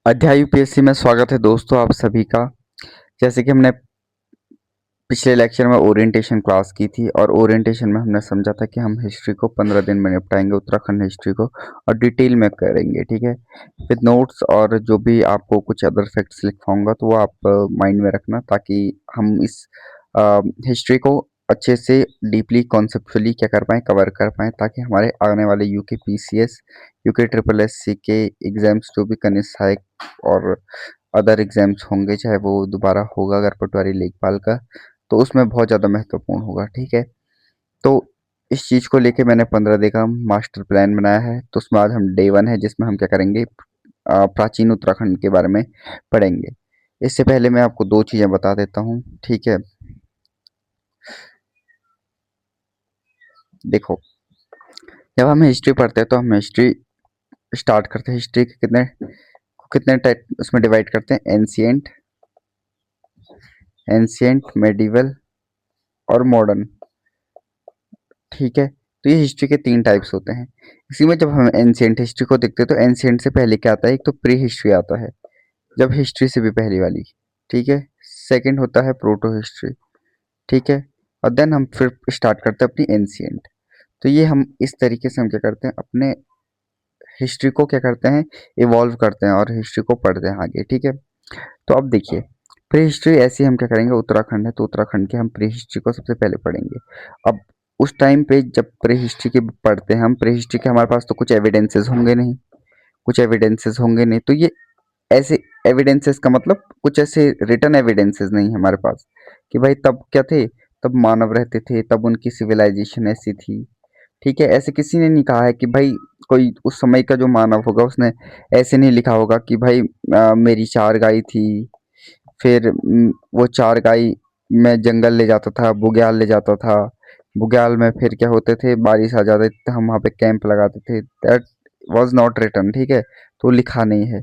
अध्याय यूपीएससी में स्वागत है दोस्तों आप सभी का। जैसे कि हमने पिछले लेक्चर में ओरिएंटेशन क्लास की थी और ओरिएंटेशन में हमने समझा था कि हम हिस्ट्री को 15 दिन में निपटाएंगे, उत्तराखंड हिस्ट्री को, और डिटेल में करेंगे, ठीक है, विद नोट्स। और जो भी आपको कुछ अदर फैक्ट्स लिखवाऊंगा तो वो आप माइंड में रखना, ताकि हम इस हिस्ट्री को अच्छे से डीपली कॉन्सेप्चुअली क्या कर पाएँ, कवर कर पाएँ, ताकि हमारे आने वाले UK PCS, UK triple SC के एग्जाम्स जो भी कनिष्ठ सहायक और अदर एग्जाम्स होंगे, चाहे वो दोबारा होगा अगर पटवारी लेखपाल का, तो उसमें बहुत ज़्यादा महत्वपूर्ण होगा, ठीक है। तो इस चीज़ को लेके मैंने 15 डे का मास्टर प्लान बनाया है। तो उसमें आज हम डे 1 है जिसमें हम क्या करेंगे, प्राचीन उत्तराखंड के बारे में पढ़ेंगे। इससे पहले मैं आपको दो चीज़ें बता देता हूँ, ठीक है। देखो, जब हम हिस्ट्री पढ़ते हैं तो हम हिस्ट्री स्टार्ट करते हैं। हिस्ट्री के कितने कितने टाइप उसमें डिवाइड करते हैं, एंशिएंट, मेडिवल और मॉडर्न, ठीक है। तो ये हिस्ट्री के 3 टाइप्स होते हैं। इसी में जब हम एंशिएंट हिस्ट्री को देखते हैं तो एंशिएंट से पहले क्या आता है, एक तो प्री हिस्ट्री आता है, जब हिस्ट्री से भी पहली वाली, ठीक है। सेकंड होता है प्रोटो हिस्ट्री, ठीक है। और देन हम फिर स्टार्ट करते हैं अपनी एंशिएंट। तो ये हम इस तरीके से हम क्या करते हैं, अपने हिस्ट्री को क्या करते हैं, इवॉल्व करते हैं और हिस्ट्री को पढ़ते हैं आगे, ठीक है। तो अब देखिए, प्री हिस्ट्री ऐसी हम क्या करेंगे, उत्तराखंड है तो उत्तराखंड के हम प्री हिस्ट्री को सबसे पहले पढ़ेंगे। अब उस टाइम पे जब प्री हिस्ट्री के पढ़ते हैं हम, प्री हिस्ट्री के हमारे पास तो कुछ एविडेंसेस होंगे नहीं, तो ये ऐसे एविडेंसेस का मतलब कुछ ऐसे रिटन एविडेंसेस नहीं है हमारे पास कि भाई तब क्या थे, तब मानव रहते थे, तब उनकी सिविलाइजेशन ऐसी थी, ठीक है। ऐसे किसी ने नहीं कहा है कि भाई कोई उस समय का जो मानव होगा उसने ऐसे नहीं लिखा होगा कि भाई मेरी 4 गाय थी, फिर वो 4 गाय मैं जंगल ले जाता था, बुग्याल ले जाता था, बुग्याल में फिर क्या होते थे, बारिश आ जाती थी तो हम वहाँ पे कैंप लगाते थे। दैट वाज नॉट रिटन, ठीक है, तो लिखा नहीं है।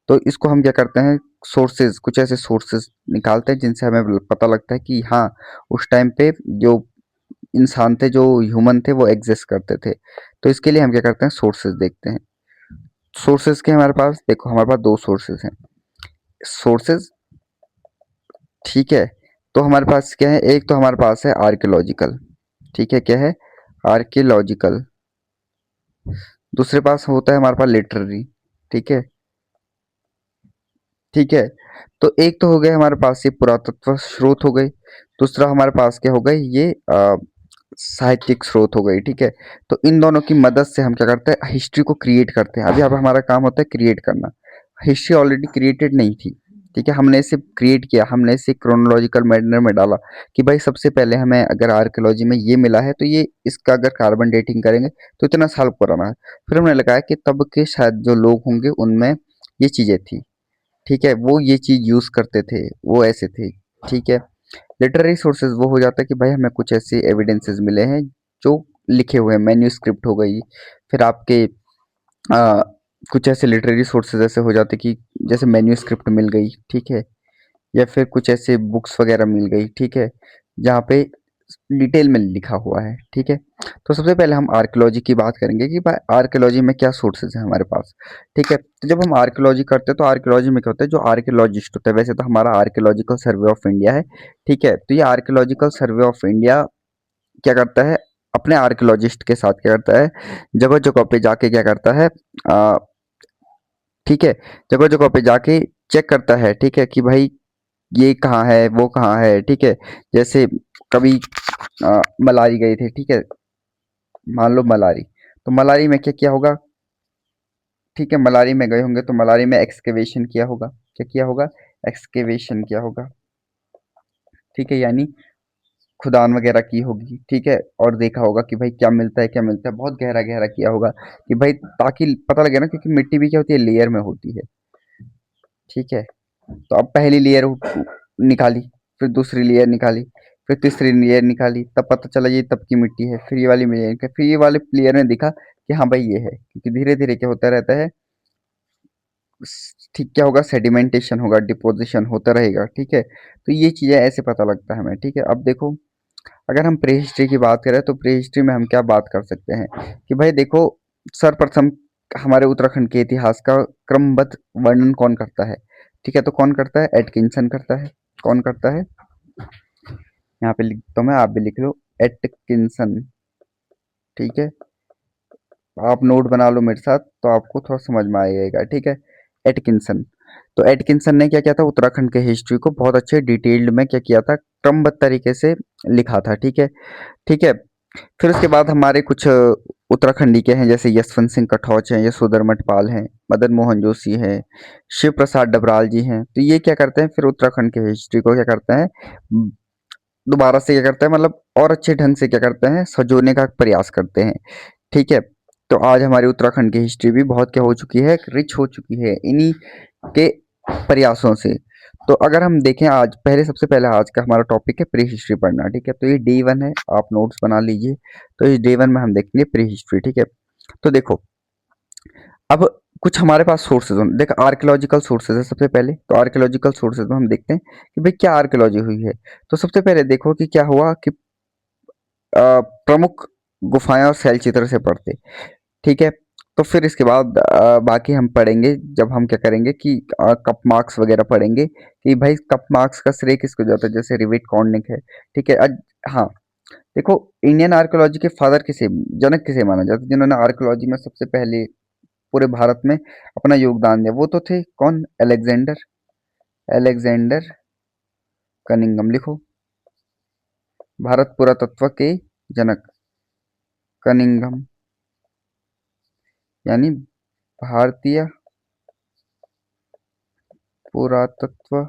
तो इसको हम क्या करते हैं, सोर्सेज, कुछ ऐसे सोर्सेज निकालते हैं जिनसे हमें पता लगता है कि हाँ, उस टाइम पे जो इंसान थे, जो ह्यूमन थे, वो एग्जिस्ट करते थे। तो इसके लिए हम क्या करते हैं, सोर्सेज देखते हैं। सोर्सेज के हमारे पास देखो, हमारे पास दो सोर्सेज हैं, सोर्सेज, ठीक है। तो हमारे पास क्या है, एक तो हमारे पास है आर्कियोलॉजिकल, ठीक है, क्या है, आर्कियोलॉजिकल। दूसरे पास होता है हमारे पास लिटरेरी, ठीक है, ठीक है। तो एक तो हो गया हमारे पास ये पुरातत्व स्रोत हो गई, दूसरा हमारे पास क्या हो गई, ये साहित्यिक स्रोत हो गई, ठीक है। तो इन दोनों की मदद से हम क्या करते हैं, हिस्ट्री को क्रिएट करते हैं। अभी अब हमारा काम होता है क्रिएट करना। हिस्ट्री ऑलरेडी क्रिएटेड नहीं थी, ठीक है, हमने इसे क्रिएट किया, हमने इसे क्रोनोलॉजिकल मैनर में डाला कि भाई सबसे पहले हमें अगर आर्कियोलॉजी में ये मिला है तो ये इसका अगर कार्बन डेटिंग करेंगे तो इतना साल पुराना है। फिर हमने लगाया कि तब के शायद जो लोग होंगे उनमें ये चीजें थी, ठीक है, वो ये चीज यूज करते थे, वो ऐसे थे, ठीक है। लिटरेरी सोर्सेज वो हो जाता है कि भाई हमें कुछ ऐसे एविडेंसेस मिले हैं जो लिखे हुए हैं, मैन्यूस्क्रिप्ट हो गई, फिर आपके आ, कुछ ऐसे लिटरेरी सोर्सेज ऐसे हो जाते कि जैसे मैन्यूस्क्रिप्ट मिल गई, ठीक है, या फिर कुछ ऐसे बुक्स वगैरह मिल गई, ठीक है, जहाँ पे डिटेल में लिखा हुआ है, ठीक है। तो सबसे पहले हम आर्कियोलॉजी की बात करेंगे कि भाई आर्कियोलॉजी में क्या सोर्सेज हैं हमारे पास, ठीक है। तो जब हम आर्कियोलॉजी करते हैं तो आर्कियोलॉजी में क्या होता है, जो आर्कियोलॉजिस्ट होता है, वैसे तो हमारा आर्कियोलॉजिकल सर्वे ऑफ इंडिया है, ठीक है। तो ये आर्कियोलॉजिकल सर्वे ऑफ इंडिया क्या करता है, अपने आर्कियोलॉजिस्ट के साथ क्या करता है, जगह जगह पे जाके क्या करता है, आ, ठीक है, जगह जगह पे जाके चेक करता है, ठीक है, कि भाई ये कहाँ है, वो कहाँ है, ठीक है। जैसे कभी मलारी गए थे, ठीक है, मान लो मलारी, तो मलारी में क्या किया होगा, ठीक है, मलारी में गए होंगे तो मलारी में एक्सकेवेशन किया होगा, क्या किया होगा, एक्सकेवेशन किया होगा, ठीक है, यानी खुदान वगैरह की होगी, ठीक है, और देखा होगा कि भाई क्या मिलता है, क्या मिलता है, बहुत गहरा गहरा किया होगा कि भाई ताकि पता लगे ना, क्योंकि मिट्टी भी क्या होती है, लेयर में होती है, ठीक है। तो अब पहली लेयर निकाली, फिर दूसरी लेयर निकाली, फिर तीसरी लेयर निकाली, तब पता चला ये तब की मिट्टी है, फिर ये वाली लेयर, फिर ये वाले लेयर ने दिखा कि हाँ भाई ये है, क्योंकि धीरे धीरे क्या होता रहता है, ठीक, क्या होगा, सेडिमेंटेशन होगा, डिपोजिशन होता रहेगा, ठीक है। तो ये चीजें ऐसे पता लगता है हमें, ठीक है। अब देखो, अगर हम प्री हिस्ट्री की बात करें तो प्री हिस्ट्री में हम क्या बात कर सकते हैं कि भाई देखो, सर्वप्रथम हमारे उत्तराखंड के इतिहास का क्रमबद्ध वर्णन कौन करता है? ठीक है, तो कौन करता है? एटकिंसन करता है। कौन करता है? यहाँ पे लिखता हूँ मैं, आप भी लिख लो, एटकिंसन। ठीक है, आप नोट बना लो मेरे साथ तो आपको थोड़ा समझ में आएगा। ठीक है, एटकिंसन। तो एटकिंसन ने क्या किया था? उत्तराखंड के हिस्ट्री को बहुत अच्छे डिटेल्ड में क्या किया था? क्रमबद्ध तरीके से लिखा था। ठीक है, ठीक है। फिर उसके बाद हमारे कुछ उत्तराखंडी के हैं, जैसे यशवंत सिंह कटौच हैं, यशोधर मठपाल हैं, मदन मोहन जोशी हैं, शिव प्रसाद डबराल जी हैं। तो ये क्या करते हैं? फिर उत्तराखंड के हिस्ट्री को क्या करते हैं? दोबारा से क्या करते हैं, मतलब और अच्छे ढंग से क्या करते हैं? सजोने का प्रयास करते हैं। ठीक है, तो आज हमारी उत्तराखंड की हिस्ट्री भी बहुत क्या हो चुकी है? रिच हो चुकी है इन्हीं के प्रयासों से। तो अगर हम देखें आज, सबसे पहले आज का हमारा टॉपिक है प्री हिस्ट्री पढ़ना। ठीक है, तो ये डे वन है, आप नोट्स बना लीजिए। तो इस डे वन में हम देखेंगे प्री हिस्ट्री। ठीक है, तो देखो, अब कुछ हमारे पास सोर्सेज हों। देख, आर्कियोलॉजिकल सोर्सेज है सबसे पहले। तो आर्कियोलॉजिकल सोर्सेज में हम देखते हैं कि भाई क्या आर्कियोलॉजी हुई है। तो सबसे पहले देखो कि क्या हुआ कि प्रमुख गुफाएं और शैल चित्र से पढ़ते। ठीक है, तो फिर इसके बाद बाकी हम पढ़ेंगे जब हम क्या करेंगे कि कप मार्क्स वगैरह पढ़ेंगे कि भाई कप मार्क्स का श्रेय किसको जाता है, जैसे रिविट कॉर्निक है। ठीक है, हाँ, देखो, इंडियन आर्कियोलॉजी के फादर किसे, जनक किसे माना जाता है, जिन्होंने आर्कियोलॉजी में सबसे पहले पूरे भारत में अपना योगदान दिया? वो तो थे कौन? अलेक्जेंडर। अलेक्जेंडर कनिंगम लिखो, भारत पुरातत्व के जनक। कनिंगम यानी भारतीय पुरातत्व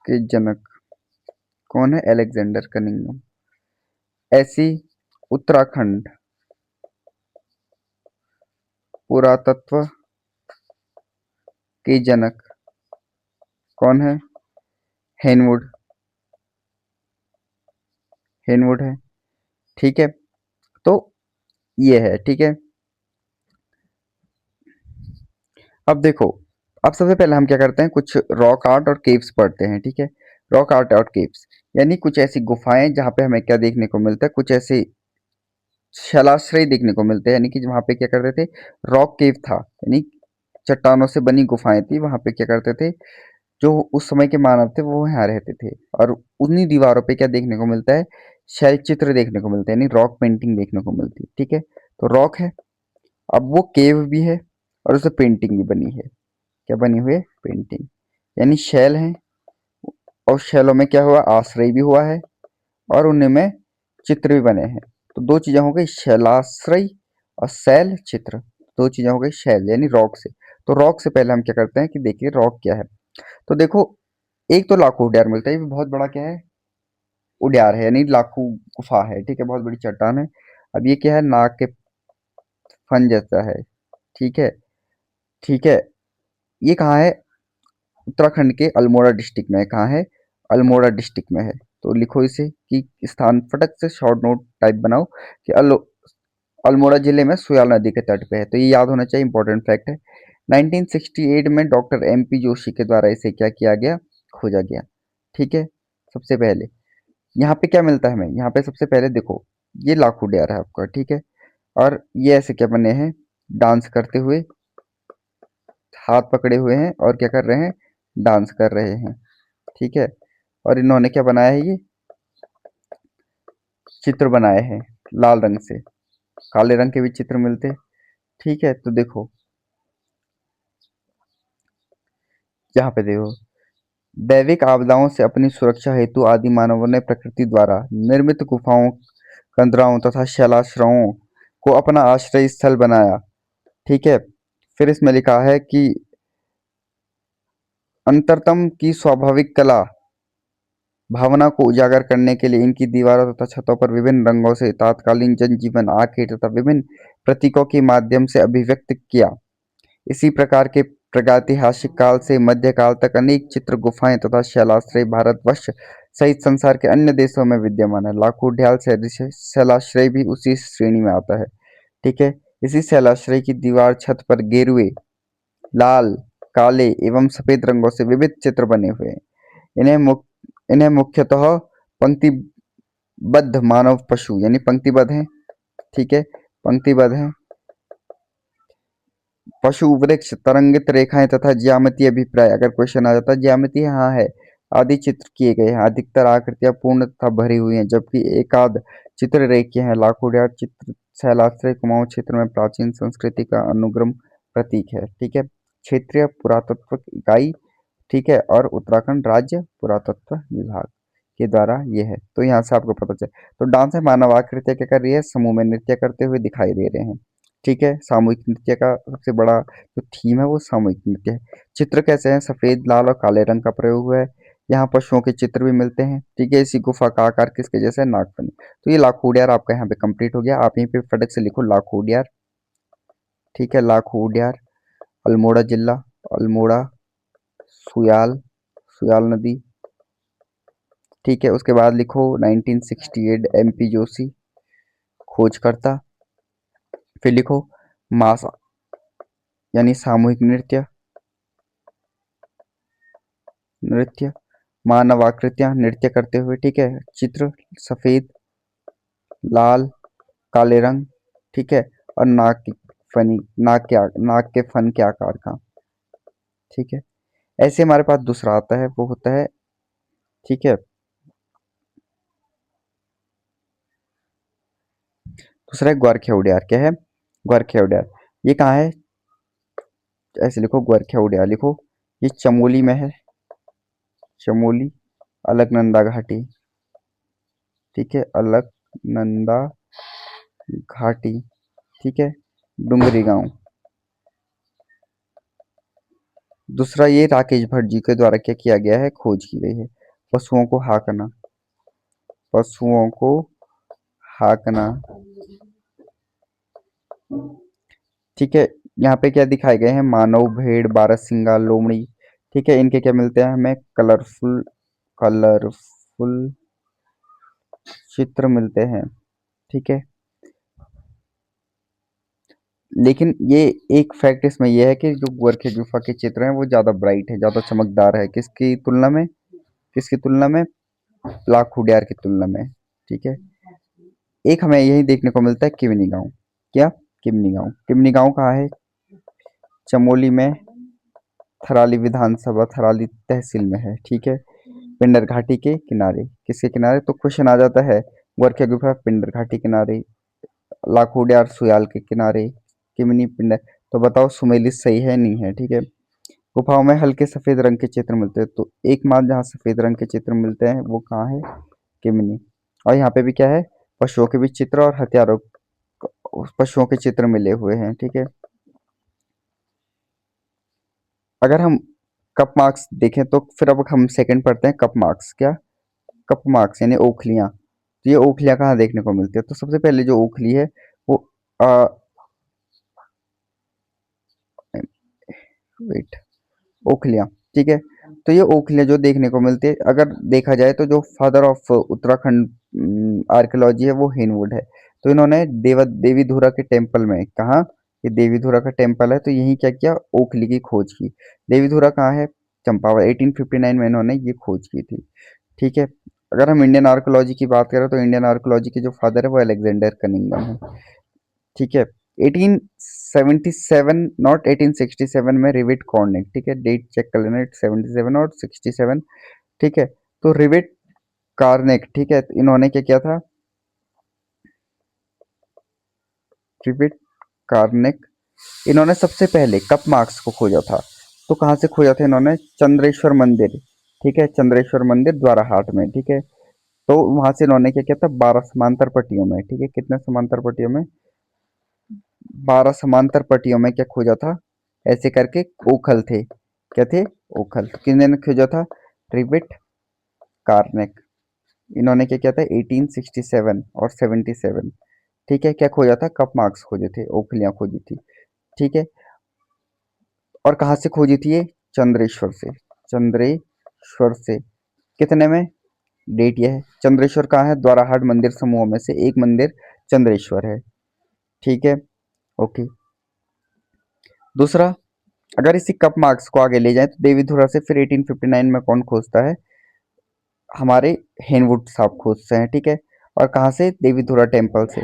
के जनक कौन है? Alexander Cunningham. ऐसी उत्तराखंड पुरातत्व के जनक कौन है? हेनवुड। हेनवुड है। ठीक है, तो ये है। ठीक है, अब देखो, अब सबसे पहले हम क्या करते हैं? कुछ रॉक आर्ट और केव्स पढ़ते हैं। ठीक है, रॉक आर्ट और केव्स यानी कुछ ऐसी गुफाएं जहां पे हमें क्या देखने को मिलता है? कुछ ऐसे शैलाश्रय देखने को मिलते हैं, यानी कि वहां पे क्या करते थे? रॉक केव था, यानी चट्टानों से बनी गुफाएं थी। वहां पे क्या करते थे? जो उस समय के मानव थे वो यहाँ रहते थे, और उन्हीं दीवारों पे क्या देखने को मिलता है? शैल चित्र देखने को मिलते हैं, यानी रॉक पेंटिंग देखने को मिलती है। ठीक है, तो रॉक है, अब वो केव भी है और उसे पेंटिंग भी बनी है। क्या बनी हुई है? पेंटिंग, यानी शैल है, और शैलों में क्या हुआ? आश्रय भी हुआ है और उनमें में चित्र भी बने हैं। तो दो चीजें हो गई, शैलाश्रय और शैल चित्र। दो चीजें हो गई शैल यानी रॉक से। तो रॉक से पहले हम क्या करते हैं कि देखिए रॉक क्या है। तो देखो, एक तो लाखों उड्यार मिलता है, ये भी बहुत बड़ा क्या है? उड्यार है, यानी लाखों गुफा है। ठीक है, बहुत बड़ी चट्टान है। अब ये क्या है? नाग के फन जैसा है। ठीक है, ठीक है, ये कहाँ है? उत्तराखंड के अल्मोड़ा डिस्ट्रिक्ट में है। कहाँ है? अल्मोड़ा डिस्ट्रिक्ट में है। तो लिखो इसे कि स्थान फटक से शॉर्ट नोट टाइप बनाओ कि अल्मोड़ा जिले में सुयाल नदी के तट पे है। तो ये याद होना चाहिए, इंपॉर्टेंट फैक्ट है। 1968 में डॉक्टर एमपी जोशी के द्वारा इसे क्या किया गया? खोजा गया। ठीक है, सबसे पहले यहाँ पे क्या मिलता है हमें? यहाँ पे सबसे पहले देखो, ये लाखों डेयर है आपका। ठीक है, और ये ऐसे क्या बने हैं? डांस करते हुए, हाथ पकड़े हुए हैं और क्या कर रहे हैं? डांस कर रहे हैं। ठीक है, और इन्होंने क्या बनाया है? ये चित्र बनाए हैं लाल रंग से, काले रंग के भी चित्र मिलते हैं। ठीक है, तो देखो यहाँ पे देखो, दैविक आपदाओं से अपनी सुरक्षा हेतु आदि मानवों ने प्रकृति द्वारा निर्मित गुफाओं, कंदराओं तथा शैलाश्रयों को अपना आश्रय स्थल बनाया। ठीक है, फिर इसमें लिखा है कि अंतरतम की स्वाभाविक कला भावना को उजागर करने के लिए इनकी दीवारों तथा छतों पर विभिन्न रंगों से तात्कालीन जनजीवन, आखेट तथा विभिन्न प्रतीकों के माध्यम से अभिव्यक्त किया। इसी प्रकार के प्रागैतिहासिक काल से मध्यकाल तक अनेक चित्र गुफाएं तथा शैलाश्रय भारतवर्ष सहित संसार के अन्य देशों में विद्यमान है। लाखों ढाल शैलाश्रय भी उसी श्रेणी में आता है। ठीक है, इसी शैलाश्रय की दीवार छत पर गेरुए, लाल, काले एवं सफेद रंगों से विविध चित्र बने हुए हैं। इन्हें इन्हें मुख्यतः पंक्तिबद्ध मानव पशु यानी पंक्तिबद्ध हैं। ठीक है, पंक्तिबद्ध है। पशु वृक्ष तरंगित रेखाएं तथा ज्यामितीय अभिप्राय, अगर क्वेश्चन आ जाता है ज्यामिति हाँ है, आदि चित्र किए गए हैं, अधिकतर आकृतियां पूर्ण तथा भरी हुई हैं, जबकि एकाध चित्र रेखीय हैं। लाखोटिया चित्र शैलाश्रय कुमाऊं क्षेत्र में प्राचीन संस्कृति का अनुग्रम प्रतीक है। ठीक है, क्षेत्रीय पुरातत्व इकाई, ठीक है, और उत्तराखंड राज्य पुरातत्व विभाग के द्वारा ये है। तो यहाँ से आपको पता चले, तो डांस है मानव आकृतियां क्या कर रही है, समूह में नृत्य करते हुए दिखाई दे रहे हैं। ठीक है, सामूहिक नृत्य का सबसे बड़ा जो थीम है वो सामूहिक नृत्य है। चित्र कैसे हैं, सफेद लाल और काले रंग का प्रयोग हुआ है। यहाँ पशुओं के चित्र भी मिलते हैं। ठीक है, इसी गुफा का आकार किसके जैसा है, नागफनी। तो ये लाखोडियार आपका यहाँ पे कंप्लीट हो गया। आप यहीं पे फटक से लिखो लाखोडियार। ठीक है, लाखोडियार अल्मोड़ा जिला, अल्मोड़ा, सुयाल, सुयाल नदी। ठीक है, उसके बाद लिखो 1968 एमपी जोशी खोजकर्ता। फिर लिखो मास यानी सामूहिक नृत्य, नृत्य मानव आकृतियां नृत्य करते हुए। ठीक है, चित्र सफेद लाल काले रंग। ठीक है, और नाक की फनी, नाक के फन के आकार का। ठीक है, ऐसे हमारे पास दूसरा आता है, वो होता है, ठीक है, दूसरा है ग्वारखिया उडियार। क्या है, ग्वारखिया उडियार। ये कहाँ है, ऐसे लिखो ग्वारखिया उडियार लिखो, ये चमोली में है, चमोली अलकनंदा घाटी। ठीक है, अलकनंदा घाटी। ठीक है, डुंगरी गांव। दूसरा ये राकेश भट्ट जी के द्वारा क्या किया गया है, खोज की गई है, पशुओं को हाँकना, पशुओं को हाँकना। ठीक है, यहाँ पे क्या दिखाए गए हैं, मानव, भेड़, बारहसिंगा, लोमड़ी। ठीक है, इनके क्या मिलते हैं हमें, कलरफुल, कलरफुल चित्र मिलते हैं। ठीक है, लेकिन ये एक फैक्ट इसमें यह है कि जो गोरखे गुफा के चित्र हैं वो ज्यादा ब्राइट है, ज्यादा चमकदार है, किसकी तुलना में, किसकी तुलना में, लाखोडियार की तुलना में। ठीक है, एक हमें यही देखने को मिलता है किमनी गांव। क्या, किमनी गांव, किमनी गांव कहाँ है, चमोली में, थराली विधानसभा, थराली तहसील में है। ठीक है, पिंडर घाटी के किनारे, किसके किनारे, तो क्वेश्चन आ जाता है गोरखे गुफा पिंडर घाटी किनारे, लाखोडियार सुयाल के किनारे, किमनी पिंडर। तो बताओ सुमेलित सही है नहीं है। ठीक है, गुफाओं में हल्के सफेद रंग के चित्र मिलते हैं, तो एकमात्र जहाँ सफेद रंग के चित्र मिलते हैं वो कहाँ है, किमनी। और यहाँ पे भी क्या है, पशुओं के भी चित्र और हथियारों, पशुओं के चित्र मिले हुए हैं। ठीक है, अगर हम कप मार्क्स देखें तो फिर अब हम सेकंड पढ़ते हैं कप मार्क्स। क्या, कप मार्क्स यानी ओखलियां। तो ये ओखलियां कहाँ देखने को मिलती है, तो सबसे पहले जो ओखली है वो वेट, ओखलियां। ठीक है, तो ये ओखलियां जो देखने को मिलती है, अगर देखा जाए तो जो फादर ऑफ उत्तराखंड आर्कियोलॉजी है वो हेनवुड है। तो इन्होंने देवीधुरा के टेम्पल में, कहा, ये देवीधुरा का टेम्पल है, तो यही क्या किया, ओखली की खोज की। देवीधुरा कहाँ है, चंपावत। 1859 में इन्होंने ये खोज की थी। ठीक है, अगर हम इंडियन आर्कोलॉजी की बात करें तो इंडियन आर्कोलॉजी के जो फादर है वो अलेक्जेंडर कनिंगम है। ठीक है, 1877 नॉट 1867 में रिविट कॉर्निक। ठीक है, डेट चेक कर लेना, 77 और 67। ठीक है, तो रिविट कार्नेक, ठीक है, तो इन्होंने क्या किया था, रिविट कार्नेक, इन्होंने सबसे पहले कप मार्क्स को खोजा था। तो कहाँ से खोजा था इन्होंने, चंद्रेश्वर मंदिर। ठीक है, चंद्रेश्वर मंदिर द्वाराहाट में। ठीक है, तो वहां से इन्होंने क्या किया था, 12 समांतर पट्टियों में। ठीक है, कितने समांतर पट्टियों में, 12 समांतर पट्टियों में क्या खोजा था, ऐसे करके ओखल थे, क्या थे, ओखल। तो किसने खोजा था, रिविट कार्नेक। इन्होंने क्या किया था 1867 और 77। ठीक है, क्या खोजा था, कप मार्क्स खोजे थे, ओखलियां खोजी थी। ठीक है, और कहाँ से खोजी थी ये, चंद्रेश्वर से, चंद्रेश्वर से। कितने में, डेट यह है, चंद्रेश्वर कहाँ है, द्वाराहाट मंदिर समूहों में से एक मंदिर चंद्रेश्वर है। ठीक है, ओके। दूसरा, अगर इसी कप मार्क्स को आगे ले जाए तो देवीधुरा से फिर 1859 में कौन खोजता है, हमारे हेनवुड साहब खोजते हैं। ठीक है, और कहाँ से, देवीधुरा टेम्पल से।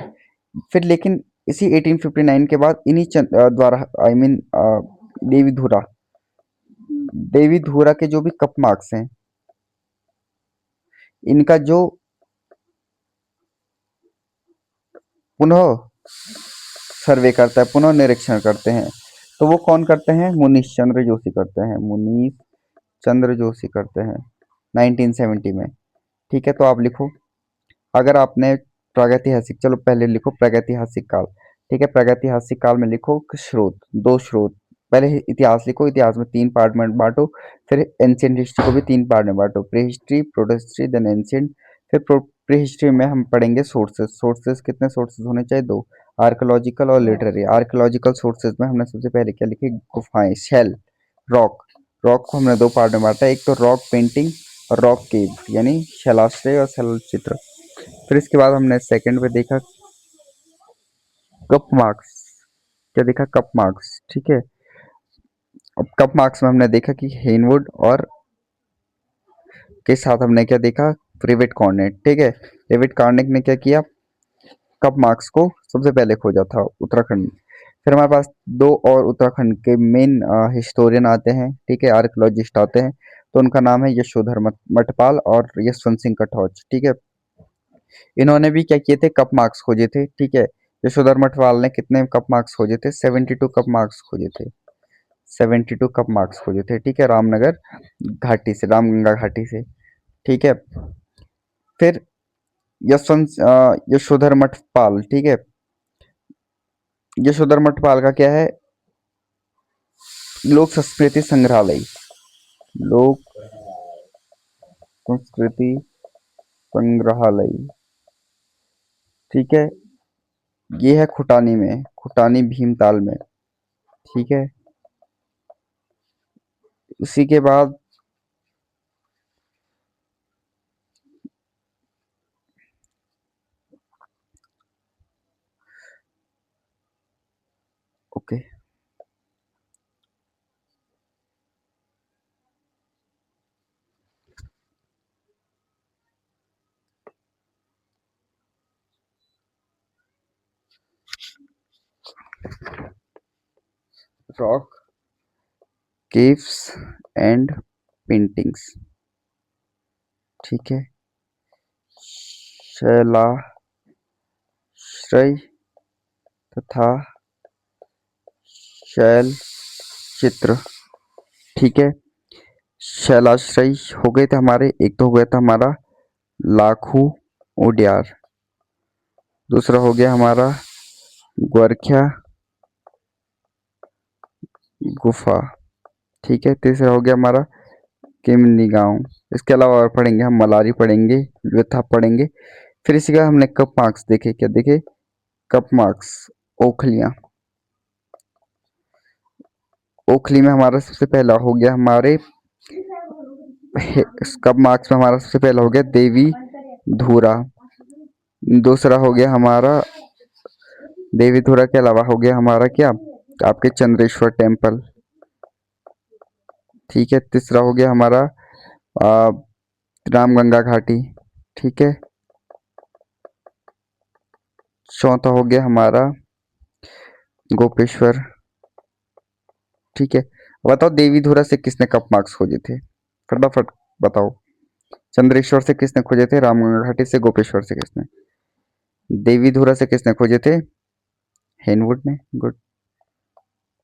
फिर लेकिन इसी 1859 के बाद इन्हीं द्वारा आई मीन देवी धुरा देवी धुरा के जो भी कप मार्क्स हैं, इनका जो पुनः सर्वे करता है, पुनः निरीक्षण करते हैं, तो वो कौन करते हैं? मुनीश चंद्र जोशी करते हैं। मुनीश चंद्र जोशी करते हैं 1970 में। ठीक है, तो आप लिखो, अगर आपने प्रागैतिहासिक, चलो पहले लिखो प्रागैतिहासिक काल। ठीक है, प्रागैतिहासिक काल में लिखो स्रोत, दो स्रोत। पहले इतिहास लिखो, इतिहास में 3 पार्ट में बांटो, फिर एंशियंट हिस्ट्री को भी 3 पार्ट में बांटो, pre history, proto history, then ancient. फिर प्री हिस्ट्री में हम पढ़ेंगे सोर्सेस। सोर्सेस कितने सोर्सेस होने चाहिए? 2, आर्कोलॉजिकल और लिटरेरी। आर्कोलॉजिकल सोर्सेज में हमने सबसे पहले क्या लिखे? गुफाएं, शेल, रॉक। रॉक को हमने 2 पार्ट में बांटा, एक तो रॉक पेंटिंग और रॉक केव, यानी शैलाश्रय और शैल चित्र। फिर इसके बाद हमने सेकंड में देखा कप मार्क्स। क्या देखा? Cup marks. ठीक है, अब कप मार्क्स में हमने देखा कि हेनवुड और के साथ हमने क्या देखा? David Cornet. ठीक है, डेविड कॉर्नेट ने क्या किया? कप मार्क्स को सबसे पहले खोजा था उत्तराखंड में। फिर हमारे पास 2 और उत्तराखंड के मेन हिस्टोरियन आते हैं, ठीक है, आर्कियोलॉजिस्ट आते हैं। तो उनका नाम है यशोधर मठपाल और यशवंत सिंह कटौच। ठीक है, इन्होंने भी क्या किए थे? कप मार्क्स खोजे थे। ठीक है, यशोधर मठपाल ने कितने कप मार्क्स खोजे थे? 72 कप मार्क्स खोजे थे। 72 कप मार्क्स खोजे थे। ठीक है, रामनगर घाटी से, रामगंगा घाटी से। ठीक है, फिर यशोधर मठपाल। ठीक है, यशोधर मठपाल का क्या है? लोक संस्कृति संग्रहालय, लोक संस्कृति संग्रहालय। ठीक है, ये है खुटानी में, खुटानी भीमताल में। ठीक है, उसी के बाद okay, rock caves and paintings. ठीक है, शैलाश्रय तथा शैल चित्र। ठीक है, शैलाश्रय हो गए थे हमारे, एक तो हो गया था हमारा लाखू उडियार, दूसरा हो गया हमारा ग्वारख्या गुफा। ठीक है, तीसरा हो गया हमारा किमनी गांव। इसके अलावा और पढ़ेंगे हम, मलारी पढ़ेंगे, व्यथा पढ़ेंगे। फिर इसी का हमने कप मार्क्स देखे। क्या देखे? कप मार्क्स, ओखलियां। ओखली में हमारा सबसे पहला हो गया हमारे कप मार्क्स में हमारा सबसे पहला हो गया देवी धुरा। दूसरा हो गया हमारा देवी धुरा के अलावा हो गया हमारा क्या? आपके चंद्रेश्वर टेम्पल। ठीक है, तीसरा हो गया हमारा आ, रामगंगा घाटी। ठीक है, चौथा हो गया हमारा गोपेश्वर। ठीक है, बताओ देवी धुरा से किसने कप मार्क्स खोजे थे? फटाफट बताओ। चंद्रेश्वर से किसने खोजे थे? रामगंगा घाटी से। गोपेश्वर से किसने? देवी धुरा से किसने खोजे थे? हेनवुड ने। गुड।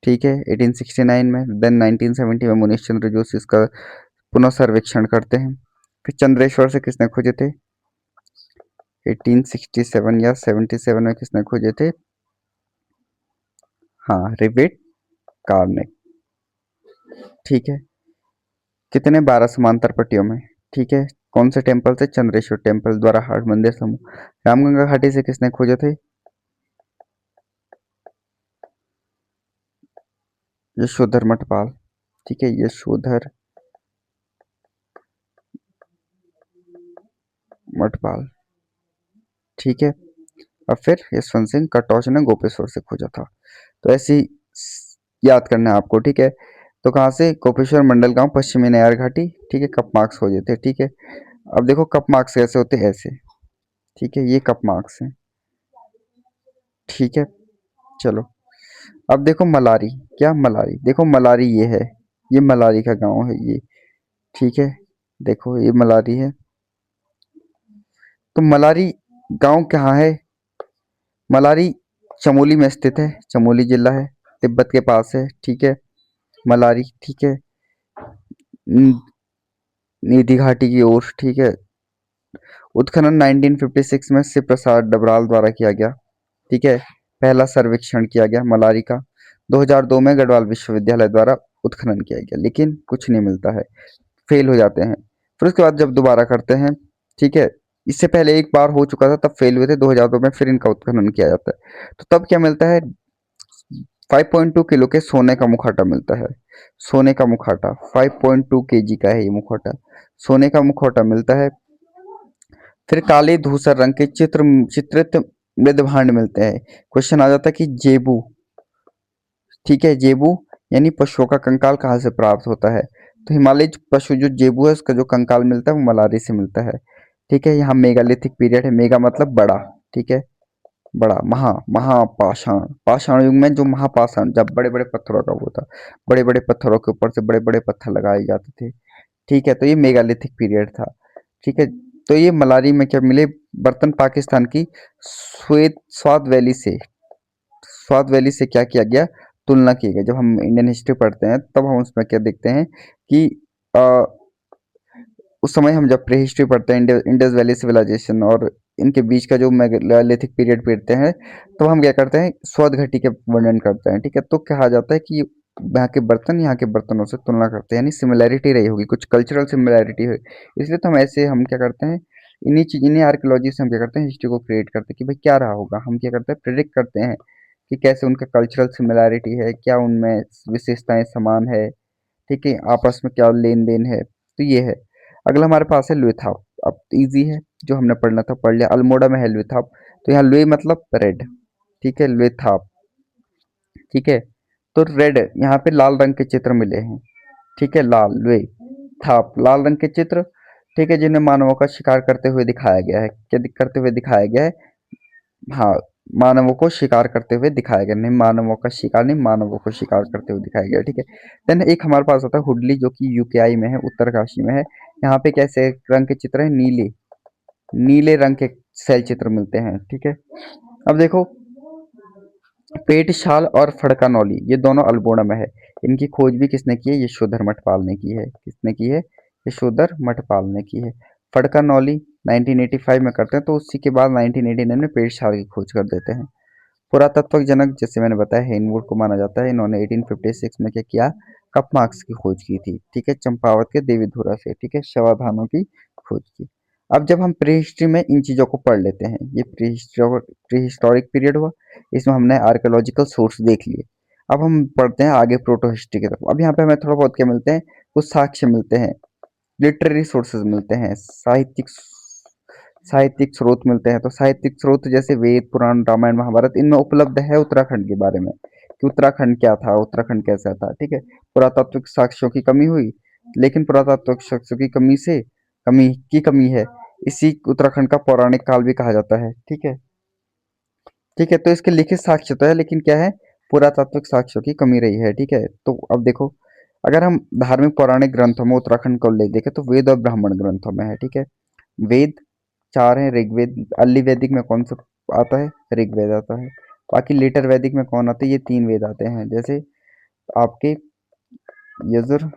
ठीक है, 1869 में। देन 1970 में मुनीश चंद्र जोशी इसका पुनः सर्वेक्षण करते हैं। फिर चंद्रेश्वर से किसने खोजे थे? 1867 या 77 में किसने खोजे थे? हाँ, रिवेट कार्नेक। ठीक है, कितने? 12 समांतर पट्टियों में। ठीक है, कौन से टेम्पल से? चंद्रेश्वर टेम्पल द्वारा हाट मंदिर समूह। रामगंगा घाटी से किसने खोजे थे? यशोधर मठपाल। ठीक है, यशोधर मठपाल। ठीक है, और फिर यशवंत सिंह कटौच ने गोपेश्वर से खोजा था। तो ऐसे ही याद करना है आपको। ठीक है, तो कहाँ से? गोपेश्वर, मंडल गांव, पश्चिमी नयार घाटी। ठीक है, कप मार्क्स खोजे थे। ठीक है, अब देखो कप मार्क्स कैसे होते हैं, ऐसे। ठीक है, ये कप मार्क्स हैं। ठीक है, चलो अब देखो मलारी। क्या मलारी? देखो मलारी ये है, ये मलारी का गांव है ये। ठीक है, देखो ये मलारी है। तो मलारी गांव कहाँ है? मलारी चमोली में स्थित है, चमोली जिला है, तिब्बत के पास है। ठीक है, मलारी। ठीक है, न- नीति घाटी की ओर। ठीक है, उत्खनन 1956 में शिव प्रसाद डबराल द्वारा किया गया। ठीक है, पहला सर्वेक्षण किया गया मलारी का। 2002 में गढ़वाल विश्वविद्यालय द्वारा उत्खनन किया गया, लेकिन कुछ नहीं मिलता है, फेल हो जाते हैं। फिर उसके बाद जब दोबारा करते हैं, ठीक है, इससे पहले एक बार हो चुका था तब फेल हुए थे, 2002 में फिर इनका उत्खनन किया जाता है। तो तब क्या मिलता है? 5.2 किलो के सोने का मुखौटा मिलता है। सोने का मुखौटा 5.2 केजी का है ये मुखौटा, सोने का मुखौटा मिलता है। फिर काले धूसर रंग के चित्रित मृदभांड मिलते हैं। क्वेश्चन आ जाता है कि जेबू, ठीक है, जेबू यानी पशुओं का कंकाल कहाँ से प्राप्त होता है? तो हिमालय पशु जो जेबू है उसका जो कंकाल मिलता है वो मलारी से मिलता है। ठीक है, यहाँ मेगालिथिक पीरियड है, मेगा मतलब बड़ा। ठीक है, बड़ा, महापाषाण, पाषाण युग में जो महापाषाण, जब बड़े बड़े पत्थरों का वो था, बड़े बड़े पत्थरों के ऊपर से बड़े बड़े पत्थर लगाए जाते थे। ठीक है, तो ये मेगालिथिक पीरियड था। ठीक है, तो ये मलारी में क्या मिले? बर्तन पाकिस्तान की स्वाद वैली से, स्वाद वैली से क्या किया गया? तुलना की गई। जब हम इंडियन हिस्ट्री पढ़ते हैं तब हम उसमें क्या देखते हैं कि आ, उस समय हम जब प्री हिस्ट्री पढ़ते हैं, इंडस वैली सिविलाइजेशन और इनके बीच का जो मेगालिथिक पीरियड पढ़ते हैं, तो हम क्या करते हैं? स्वाद घटी के वर्णन करते हैं। ठीक है, तो कहा जाता है कि यहाँ के बर्तन यहाँ के बर्तनों से तुलना करते हैं, यानी सिमिलैरिटी रही होगी, कुछ कल्चरल सिमिलैरिटी है। इसलिए तो हम क्या करते हैं, इन्हीं आर्कियोलॉजी से हम क्या करते हैं? हिस्ट्री को क्रिएट करते हैं कि भाई क्या रहा होगा। हम क्या करते हैं? प्रिडिक्ट करते हैं कि कैसे उनका कल्चरल सिमिलैरिटी है, क्या उनमें विशेषताएं समान है। ठीक है, आपस में क्या लेन देन है, तो ये है। अगला हमारे पास है लुइथाप। अब इजी है, जो हमने पढ़ना था पढ़ लिया। अल्मोड़ा में है लुइथाप, तो यहाँ लुई मतलब रेड। ठीक है, लुइथाप। ठीक है, तो रेड, यहाँ पे लाल रंग के चित्र मिले हैं। ठीक है, लाल, लुई थाप, लाल रंग के चित्र। ठीक है, जिन्हें मानवों का शिकार करते हुए दिखाया गया है। क्या करते हुए दिखाया गया है? हाँ, मानवों को शिकार करते हुए दिखाया गया, नहीं मानवों का शिकार नहीं, मानवों को शिकार करते हुए दिखाया गया। ठीक है, देन एक हमारे पास होता है हुडली, जो कि यूकेआई में है, उत्तरकाशी में है। यहाँ पे कैसे रंग के चित्र है? नीले, नीले रंग के शैल चित्र मिलते हैं। ठीक है, अब देखो पेटशाल और फड़का नौली, ये दोनों अल्मोड़ा में है। इनकी खोज भी किसने की है? यशोधर मठपाल ने की है। किसने की है? यशोधर मठपाल ने की है। फड़का नौली 1985 में करते हैं, तो उसी के बाद 1989 में पेटशाल की खोज कर देते हैं। पुरातत्व जनक जैसे मैंने बताया हेनवुड को माना जाता है। इन्होंने 1856 में क्या किया? कपमार्क्स की खोज की थी। ठीक है, चंपावत के देवीधुरा से। ठीक है, शवाधानों की खोज की। अब जब हम प्री हिस्ट्री में इन चीज़ों को पढ़ लेते हैं, ये प्री हिस्टोरिक पीरियड हुआ, इसमें हमने आर्कियोलॉजिकल सोर्स देख लिए। अब हम पढ़ते हैं आगे प्रोटो हिस्ट्री की तरफ। अब यहाँ पे हमें थोड़ा बहुत क्या मिलते हैं? कुछ साक्ष्य मिलते हैं, लिटरेरी सोर्सेज मिलते हैं, साहित्यिक स्रोत मिलते हैं। तो साहित्यिक स्रोत जैसे वेद, पुराण, रामायण, महाभारत, इनमें उपलब्ध है उत्तराखंड के बारे में, कि उत्तराखंड क्या था, उत्तराखंड कैसा था। ठीक है, पुरातात्विक साक्ष्यों की कमी हुई, लेकिन पुरातात्विक साक्ष्यों की कमी है, इसी उत्तराखंड का पौराणिक काल भी कहा जाता है। ठीक है, ठीक है, तो इसके लिखित साक्ष्य तो है, लेकिन क्या है? पुरातात्विक साक्ष्यों की कमी रही है। ठीक है, तो अब देखो, अगर हम धार्मिक पौराणिक ग्रंथों में उत्तराखंड को ले देखें तो वेद और ब्राह्मण ग्रंथों में है। ठीक है, वेद चार हैं, ऋग्वेद, अर्ली वैदिक में कौन सा आता है? ऋग्वेद आता है। बाकी लेटर वैदिक में कौन आते हैं? ये तीन वेद आते हैं, जैसे आपके यजुर,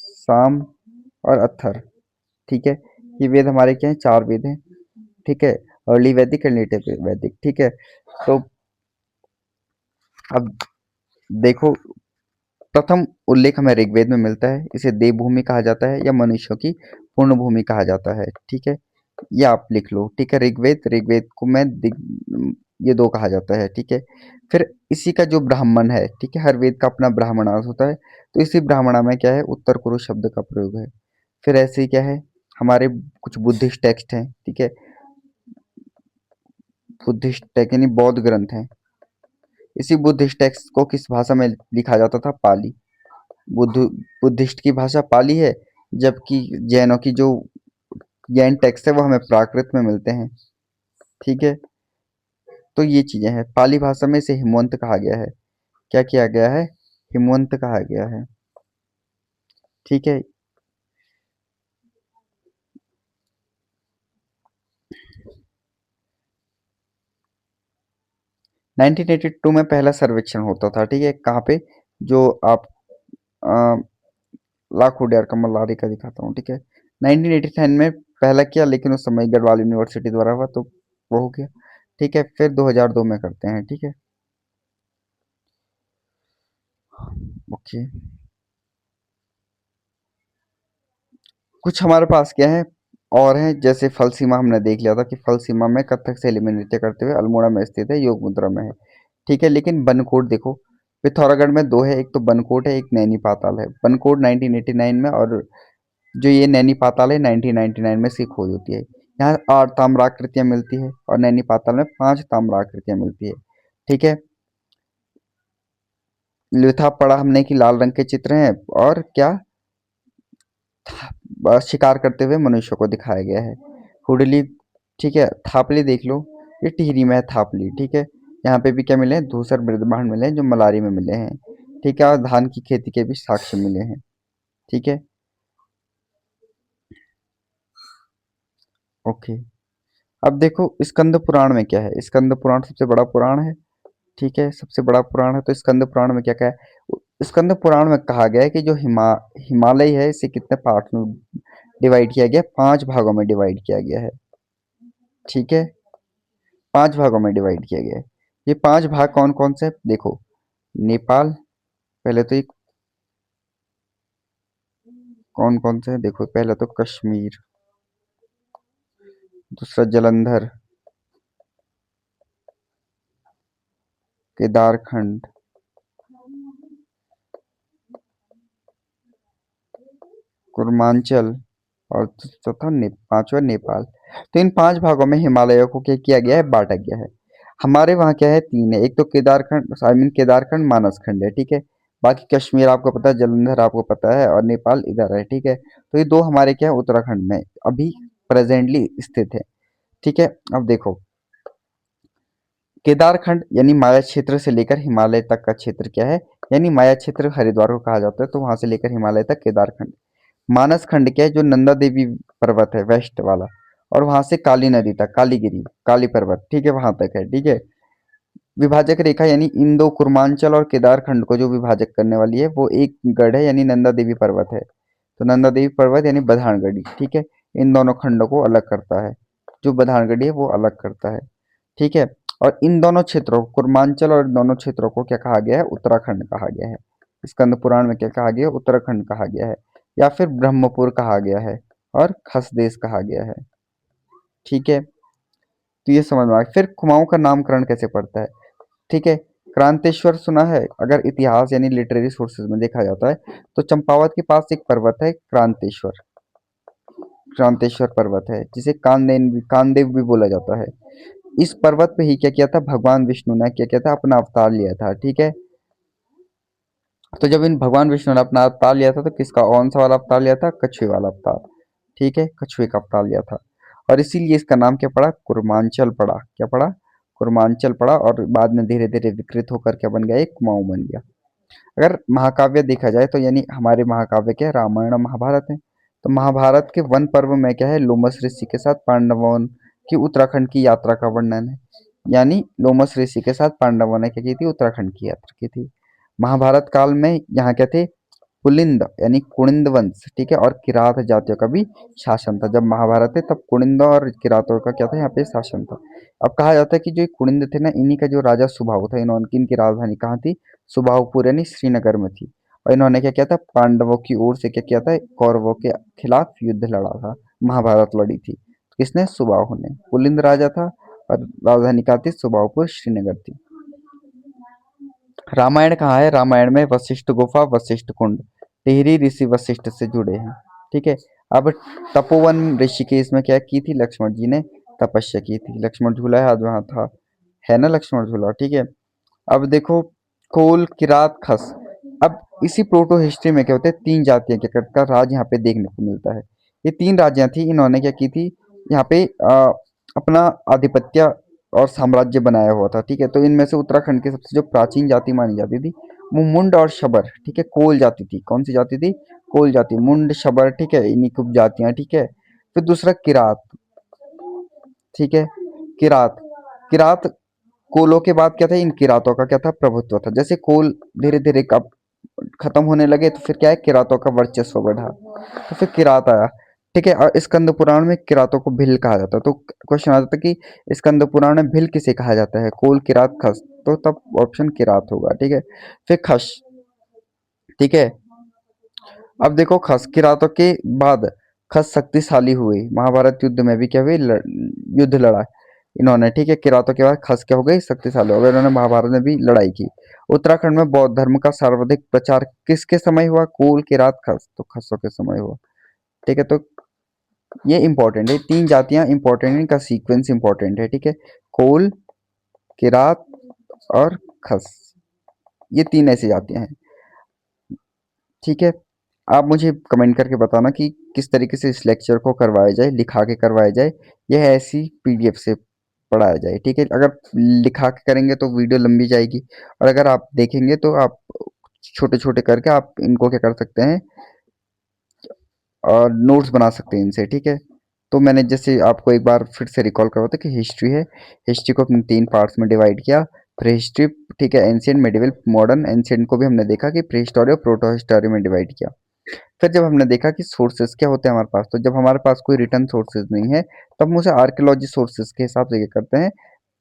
साम और अत्थर। ठीक है, ये वेद हमारे क्या हैं? चार वेद हैं। ठीक है, अर्ली वैदिक एंड लेटर वैदिक। ठीक है, तो अब देखो, प्रथम उल्लेख हमें ऋग्वेद में मिलता है। इसे देवभूमि कहा जाता है या मनुष्यों की पूर्ण भूमि कहा जाता है। ठीक है, ये आप लिख लो। ठीक है, ऋग्वेद, ऋग्वेद को ये दो कहा जाता है। ठीक है, फिर इसी का जो ब्राह्मण है, ठीक है, हर वेद का अपना ब्राह्मणार्थ होता है, तो इसी ब्राह्मणा में क्या है? उत्तर कुरु शब्द का प्रयोग है। फिर ऐसे ही क्या है? हमारे कुछ बुद्धिस्ट टेक्स्ट हैं। ठीक है, बुद्धिस्ट टेक्स्ट यानी बौद्ध ग्रंथ हैं। इसी बुद्धिस्ट टेक्स्ट को किस भाषा में लिखा जाता था? पाली। बुद्ध बुद्धिस्ट की भाषा पाली है, जबकि जैनों की जो जैन टेक्स्ट है वो हमें प्राकृत में मिलते हैं। ठीक है, तो ये चीजें हैं। पाली भाषा में इसे हिमवंत कहा गया है। क्या किया गया है? हिमवंत कहा गया है। ठीक है। 1982 में पहला सर्वेक्षण होता था, ठीक है, कहाँ पे? जो आप अ, लाख उड़ियार का मल्लारी का दिखाता हूँ, ठीक है। 1989 में पहला किया, लेकिन उस समय गढ़वाल यूनिवर्सिटी द्वारा हुआ, तो वो हो गया। ठीक है, फिर 2002 में करते हैं, ठीक है। ओके। कुछ हमारे पास क्या है और है, जैसे फल सीमा हमने देख लिया था कि फल सीमा में कथक से एलिमेंट नृत्य करते हुए अल्मोड़ा में स्थित है, योग मुद्रा में है। ठीक है, लेकिन बनकोट देखो, पिथौरागढ़ में दो है, एक तो बनकोट है, एक नैनी पाताल है। बनकोट 1989 में, और जो ये नैनी पाताल है 1999 में इसकी खोज होती है। यहाँ 8 ताम्राकृतियां मिलती है और नैनी पाताल में 5 ताम्राकृतियां मिलती है। ठीक है। लिथा पढ़ा हमने कि लाल रंग के चित्र हैं, और क्या शिकार करते हुए मनुष्य को दिखाया गया है। हुडली, ठीक है। थापली देख लो, ये टिहरी में है थापली, ठीक है। यहाँ पे भी क्या मिले हैं? धूसर बृहस्पति मिले हैं, जो मलारी में मिले हैं। ठीक है, और धान की खेती के भी साक्ष्य मिले हैं। ठीक है। ओके। अब देखो स्कंद पुराण में क्या है। स्कंद पुराण सबसे बड़ा पुराण है, ठीक है, सबसे बड़ा पुराण है। तो स्कंद पुराण में क्या क्या है? स्कंद पुराण में कहा गया है कि जो हिमालय है, इसे कितने पार्ट में डिवाइड किया गया? 5 भागों में डिवाइड किया गया है। ठीक है, 5 भागों में डिवाइड किया गया है। ये 5 भाग कौन कौन से? देखो, नेपाल, पहले तो एक, कौन कौन से हैं? देखो, पहले तो कश्मीर, दूसरा जलंधर, केदारखंड, कुर्मांचल, और चौथा पांचवा नेपाल। तो इन 5 भागों में हिमालयों को क्या किया गया है? बांटा गया है। हमारे वहाँ क्या है? 3 है। एक तो केदारखंड, आई मीन केदारखंड मानस खंड है, ठीक है। बाकी कश्मीर आपको पता है, जलंधर आपको पता है, और नेपाल इधर है, ठीक है। तो ये दो हमारे क्या है? उत्तराखंड में अभी प्रेजेंटली स्थित है। ठीक है। अब देखो, केदारखंड यानी माया क्षेत्र से लेकर हिमालय तक का क्षेत्र क्या है? यानी माया क्षेत्र हरिद्वार को कहा जाता है, तो वहां से लेकर हिमालय तक केदारखंड। मानस खंड क्या है? जो नंदा देवी पर्वत है वेस्ट वाला, और वहां से काली नदी तक, कालीगिरी, काली पर्वत, ठीक है, वहां तक है। ठीक है। विभाजक रेखा यानी इन दो कुर्मांचल और केदारखंड को जो विभाजक करने वाली है, वो एक गढ़ है, यानी नंदा देवी पर्वत है। तो नंदा देवी पर्वत यानी बधानगढ़ी, ठीक है, इन दोनों खंडों को अलग करता है। जो बधानगढ़ी है वो अलग करता है। ठीक है। और इन दोनों क्षेत्रों को, कुर्मांचल और इन दोनों क्षेत्रों को क्या कहा गया है? उत्तराखंड कहा गया है। स्कंद पुराण में क्या कहा गया है? उत्तराखंड कहा गया है, या फिर ब्रह्मपुर कहा गया है, और खसदेश कहा गया है। ठीक है। तो ये समझ में आ गया। फिर कुमाऊं का नामकरण कैसे पड़ता है? ठीक है। क्रांतेश्वर सुना है? अगर इतिहास यानी लिटरेरी सोर्सेज में देखा जाता है, तो चंपावत के पास एक पर्वत है क्रांतेश्वर, क्रांतेश्वर पर्वत है, जिसे कानदेव भी बोला जाता है। इस पर्वत पे ही क्या किया था? भगवान विष्णु ने क्या किया था? अपना अवतार लिया था। ठीक है। तो जब इन भगवान विष्णु ने अपना अवतार लिया था, तो किसका, कौन सा वाला अवतार लिया था? कछुए वाला अवतार। ठीक है, कछुए का अवतार लिया था, और इसीलिए इसका नाम क्या पड़ा? कुर्मांचल पड़ा। क्या पड़ा? कुर्मांचल पड़ा, और बाद में धीरे धीरे विकृत होकर क्या बन गया? एक कुमाऊं बन गया। अगर महाकाव्य देखा जाए, तो यानी हमारे महाकाव्य क्या है? रामायण और महाभारत है। तो महाभारत के वन पर्व में क्या है? लोमस ऋषि के साथ पांडवों की उत्तराखंड की यात्रा का वर्णन है। यानी लोमस ऋषि के साथ पांडवों ने क्या की थी? उत्तराखंड की यात्रा की थी। महाभारत काल में यहाँ क्या थे? पुलिंद यानी कुणिंद वंश, ठीक है, और किरात जातियों का भी शासन था। जब महाभारत है, तब कुणिंद और किरातों का क्या था? यहाँ पे शासन था। अब कहा जाता है कि जो ये कुणिंद थे ना, इन्हीं का जो राजा सुबाहु था, इन्होंने, इनकी राजधानी कहाँ थी? सुबाहुपुर यानी श्रीनगर में थी। और इन्होंने क्या किया था? पांडवों की ओर से क्या किया था? कौरवों के खिलाफ युद्ध लड़ा था, महाभारत लड़ी थी। तो किसने? सुबाहु ने। पुलिंद राजा था, और राजधानी कहाँ थी? सुबाहुपुर, श्रीनगर थी। रामायण कहाँ है? रामायण में वशिष्ठ गुफा, वशिष्ठ कुंड, टिहरी ऋषि वशिष्ठ से जुड़े हैं। ठीक है। अब तपोवन ऋषिकेश में क्या की थी? लक्ष्मण जी ने तपस्या की थी। लक्ष्मण झूला है आज वहां था, है ना लक्ष्मण झूला, ठीक है। अब देखो, कोल, किरात, खस। अब इसी प्रोटो हिस्ट्री में क्या होता है? 3 जातियां क्या का राज यहाँ पे देखने को मिलता है। ये 3 राज्यां थी, इन्होंने क्या की थी? यहाँ पे अपना आधिपत्य और साम्राज्य बनाया हुआ था, ठीक है। तो इनमें से उत्तराखंड की सबसे जो प्राचीन जाति मानी जाती थी वो मुंड और शबर, ठीक है, कोल जाति थी। कौन सी जाति थी? कोल जाति, मुंड शबर, ठीक है, इन्हीं की जातियां, ठीक है। फिर दूसरा किरात, ठीक है, किरात। किरात कोलों के बाद क्या था? इन किरातों का क्या था? प्रभुत्व था। जैसे कोल धीरे धीरे कब खत्म होने लगे तो फिर क्या है? किरातों का वर्चस्व बढ़ा, तो फिर किरात आया, ठीक है। और स्कंद पुराण में किरातों को भिल कहा जाता है। तो क्वेश्चन आता था कि स्कंद पुराण में भिल किसे कहा जाता है? कोल, किरात, खस, तो तब ऑप्शन किरात होगा, ठीक है। फिर खस, ठीक है। अब देखो खस, किरातों के बाद खस शक्तिशाली हुए, महाभारत युद्ध में भी क्या हुई? युद्ध लड़ा इन्होंने, ठीक है। किरातों के बाद खस क्या हो गई? शक्तिशाली हो गए, इन्होंने महाभारत में भी लड़ाई की। उत्तराखंड में बौद्ध धर्म का सर्वाधिक प्रचार किसके समय हुआ? कोल, किरात, खस, तो खसों के समय हुआ, ठीक है। तो ये इंपॉर्टेंट है, तीन जातियां इंपॉर्टेंट है, इनका सीक्वेंस इंपॉर्टेंट है, ठीक है। कोल, किरात और खस, ये तीन ऐसी जातियां हैं, ठीक है। आप मुझे कमेंट करके बताना कि किस तरीके से इस लेक्चर को करवाया जाए, लिखा के करवाया जाए, यह ऐसी पीडीएफ से पढ़ाया जाए, ठीक है। अगर लिखा के करेंगे तो वीडियो लंबी जाएगी, और अगर आप देखेंगे तो आप छोटे छोटे करके आप इनको क्या कर सकते हैं, और नोट्स बना सकते हैं इनसे, ठीक है। तो मैंने जैसे आपको एक बार फिर से रिकॉल करवाता कि हिस्ट्री है, हिस्ट्री को अपने तीन पार्ट्स में डिवाइड किया। प्री हिस्ट्री, ठीक है, एंशियंट, मिडिवल, मॉडर्न। एंशियंट को भी हमने देखा कि प्री हिस्टोरी और प्रोटो हिस्टोरी में डिवाइड किया। फिर जब हमने देखा कि सोर्सेज क्या होते हैं हमारे पास, तो जब हमारे पास कोई रिटर्न सोर्सेज नहीं है तो हम उसे आर्कियोलॉजी सोर्सेज के हिसाब से क्या करते हैं,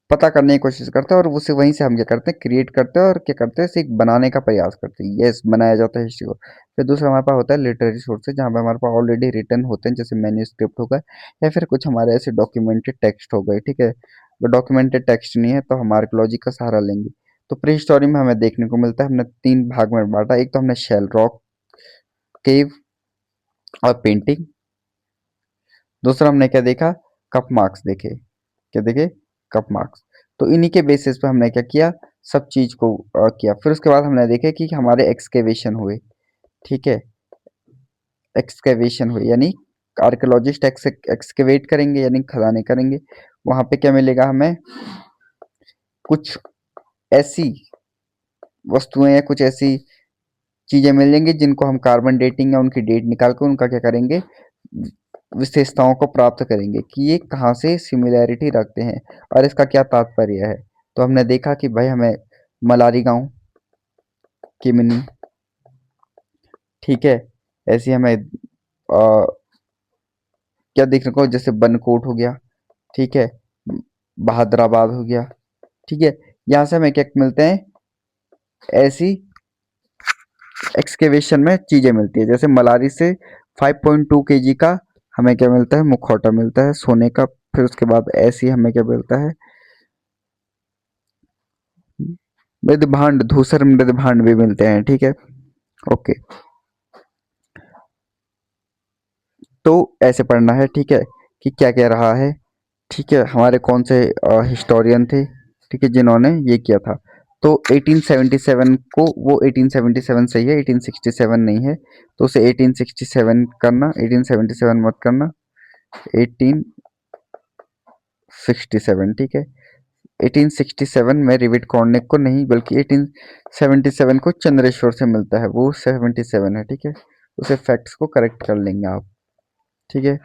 पता करने की कोशिश करते हैं, और उसे वहीं से हम क्या करते हैं, क्रिएट करते हैं, और क्या करते हैं, इसे बनाने का प्रयास करते हैं। यस, बनाया जाता है हिस्ट्री को। फिर दूसरा हमारे पास होता है लिटरेरी सोर्सेज, जहाँ पे हमारे पास ऑलरेडी रिटर्न होते हैं, जैसे मैन्यूस्क्रिप्ट हो गए, या फिर कुछ हमारे ऐसे डॉक्यूमेंटेड टेक्स्ट हो गए, ठीक है। अगर डॉक्यूमेंटेड टेक्स्ट नहीं है तो हम आर्कियोलॉजी का सहारा लेंगे। तो प्री हिस्टोरी में हमें देखने को मिलता है, हमने तीन भाग में बांटा। एक तो हमने शेल रॉक, केव और पेंटिंग। दूसरा हमने क्या देखा? कप मार्क्स देखे। क्या देखे? Cup marks. तो इन्हीं के बेसिस पे हमने क्या किया, सब चीज को किया। फिर उसके बाद हमने देखे कि हमारे एक्सकेवेशन हुए, ठीक है, एक्सकेवेशन हुए, यानी आर्कियोलॉजिस्ट एक्सकेवेट करेंगे, यानी खदानें करेंगे। वहां पे क्या मिलेगा हमें? कुछ ऐसी वस्तुएं या कुछ ऐसी चीजें मिल जाएंगी जिनको हम कार्बन डेटिंग या उनकी डेट निकाल कर उनका क्या करेंगे, विशेषताओं को प्राप्त करेंगे कि ये कहाँ से सिमिलैरिटी रखते हैं और इसका क्या तात्पर्य है। तो हमने देखा कि भाई हमें मलारी गांव, किमिनी, ठीक है, ऐसी हमें क्या देखने को, जैसे बनकोट हो गया, ठीक है, बहादराबाद हो गया, ठीक है। यहाँ से हमें क्या मिलते हैं? ऐसी एक्सकेवेशन में चीजें मिलती है, जैसे मलारी से 5.2 केजी का हमें क्या मिलता है? मुखौटा मिलता है सोने का। फिर उसके बाद ऐसी हमें क्या मिलता है? मृद भांड, धूसर मृद भांड भी मिलते हैं, ठीक है। ओके, तो ऐसे पढ़ना है, ठीक है, कि क्या क्या रहा है, ठीक है, हमारे कौन से हिस्टोरियन थे, ठीक है, जिन्होंने ये किया था। तो 1877 को, वो 1877 सही है, 1867 नहीं है, तो उसे 1867 करना, 1877 मत करना, 1867, ठीक है। 1867 में रिविट कॉर्निक को नहीं, बल्कि 1877 को चंद्रेश्वर से मिलता है, वो 77 है, ठीक है। उसे फैक्ट्स को करेक्ट कर लेंगे आप, ठीक है।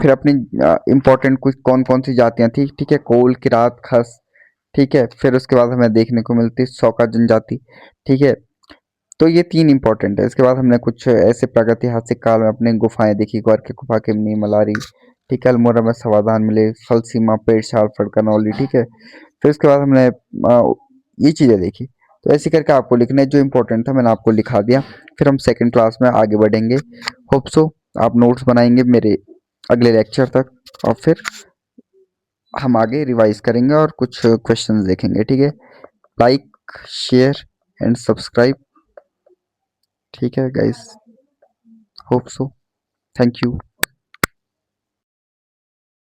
फिर अपनी इंपॉर्टेंट कुछ कौन कौन सी जातियां थी, ठीक है, कोल, किरात, खस, ठीक है। फिर उसके बाद हमें देखने को मिलती सौका जनजाति, ठीक है। तो ये तीन इंपॉर्टेंट है। इसके बाद हमने कुछ ऐसे प्रागैतिहासिक काल में अपने गुफाएं देखी, ग्वार की गुफा, किमनी, मलारी, ठीक है, अल्मोड़ा में समाधान मिले, फल सीमा, पेड़, शाल, फड़कनौली, ठीक है। फिर उसके बाद हमने ये चीजें देखी। तो ऐसे करके आपको लिखना है, जो इंपॉर्टेंट था मैंने आपको लिखा दिया। फिर हम सेकंड क्लास में आगे बढ़ेंगे। होप सो आप नोट्स बनाएंगे मेरे अगले लेक्चर तक, और फिर हम आगे रिवाइज करेंगे और कुछ क्वेश्चंस देखेंगे, ठीक है। लाइक, शेयर एंड सब्सक्राइब, ठीक है guys, hope so, thank you.